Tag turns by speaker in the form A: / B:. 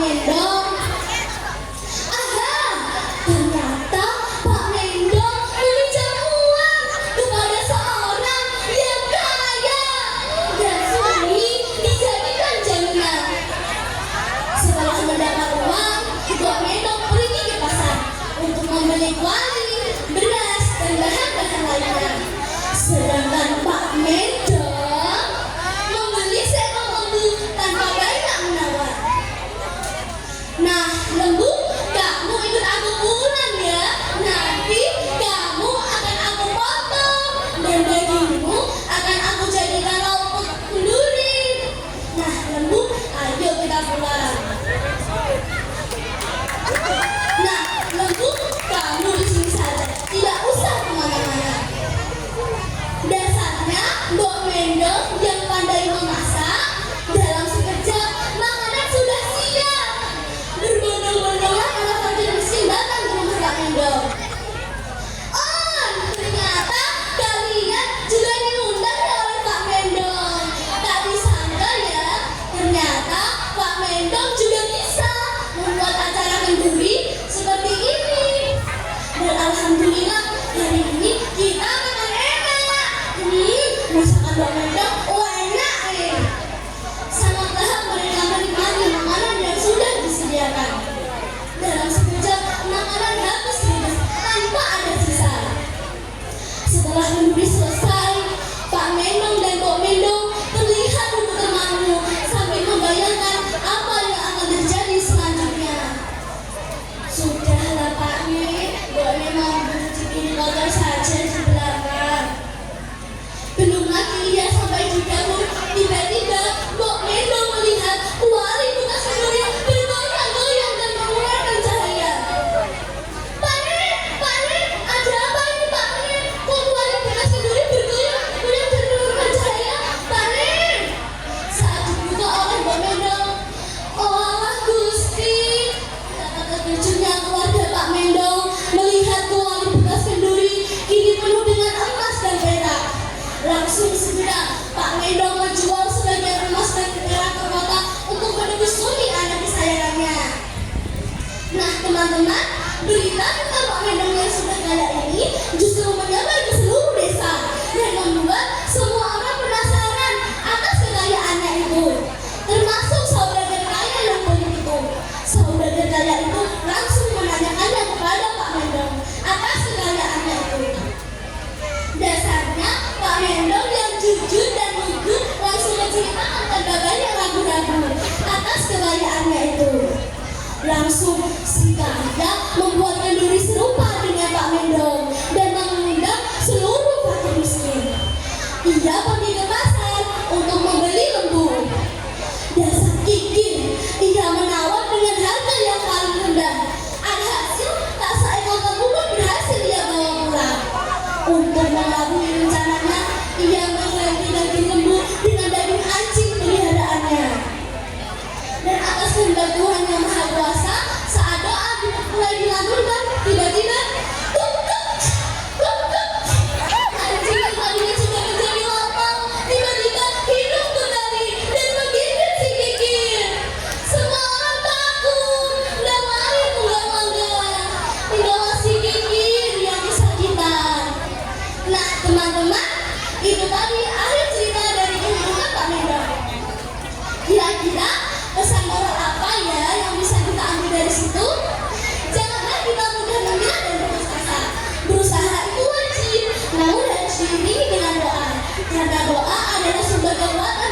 A: Mendong. Aha, ternyata Pak Mendong meminjam uang kepada seorang yang kaya dan Sumi dijadikan jaminan. Setelah mendapat uang, Pak Mendong pergi ke pasar untuk membeli kuali, beras, dan bahan-bahan lainnya. Sedangkan Pak Mendong membeli seekor lembu tanpa banyak menawar. Nah, lembu, kamu ikut aku pulang ya. Nanti kamu akan aku potong dan dagingmu akan aku jadikan lauk kenduri. Nah, lembu, ayo kita pulang. Nah, lembu, kamu di sini saja, tidak usah kemana-mana. Dasarnya Mbok Mendong yang pandai memasak, dalam sekejap makanan sudah siap. Berbondong-bondonglah para fakir miskin datang ke rumah Pak Mendong. Oh, ternyata kalian juga diundang ya oleh Pak Mendong. Tak disangka ya, ternyata Pak Mendong juga bisa membuat acara kenduri seperti ini. Dan alhamdulillah hari ini kita makan enak. Masakan Pak Mendong enak nih. Sangat lahap mereka menikmati makanan yang sudah disediakan. Dalam sekejap makanan habis tanpa ada sisa. Setelah kenduri selesai, Pak Mendong dan Mbok Mendong terlihat untuk temanmu sambil membayangkan apa yang akan terjadi selanjutnya. Sudahlah Pak Mi, boleh mau berhenti kotor saja di belakang. Belum lagi dia sampai di dapur, tiba-tiba Mbok Mendong melihat kuali bekas kenduri bergoyang-goyang dan mengeluarkan cahaya. Pak Nen, ada apa ini Pak Nen? Kok kuali bekas kenduri bergoyang-goyang dan mengeluarkan cahaya? Pak Nen! Saat dibuka oleh Mbok Mendong, oh Allah Gusti, kata terkejutnya keluarga Pak Mendong melihat kuali bekas kenduri kini penuh dengan emas dan perak. Langsung segera Pak Mendong menjual sebagian emas dan perak ke kota untuk menebus Sumi anak kesayangannya. Nah teman-teman, berita tentang Pak Mendong yang sudah kaya ini justru menyebar ke seluruh desa dan membuat semua orang penasaran atas kekayaannya itu. Termasuk saudagar kaya yang pelit itu. Saudagar kaya itu langsung menanyakannya kepada Pak Mendong atas kekayaannya itu. Dasarnya Pak Mendong yang jujur dan lugu langsung menceritakan tanpa banyak ragu-ragu atas kekayaannya itu. Langsung si kaya membuat kenduri serupa dengan Pak Mendong dan mengundang seluruh fakir miskin. Ia pergi ke pasar untuk membeli lembu. Dasar kikir, ia menawar dengan harga yang paling rendah. Alhasil tak seekor lembu pun berhasil ia bawa pulang. Untuk mengelabui rencananya, ia mengganti daging lembu dengan daging anjing peliharaannya. Dan atas kehendak Tuhan yang Maha Kuasa, saat doa mulai dilantunkan, tiba-tiba anjing yang tadinya sudah menjadi lapang tiba-tiba hidup kembali dan menggigit si kikir. Semua orang takut dan lari tunggang-langgang. Tinggallah si kikir yang kesakitan. Nah teman-teman, itu tadi akhir cerita dari kehidupan Pak Mendong. Kira-kira pesan moral apa ya yang bisa kita ambil dari situ? Janganlah kita mudah menyerah dan putus asa. Berusaha itu wajib, namun harus diiringi dengan doa. Karena doa adalah sumber kekuatan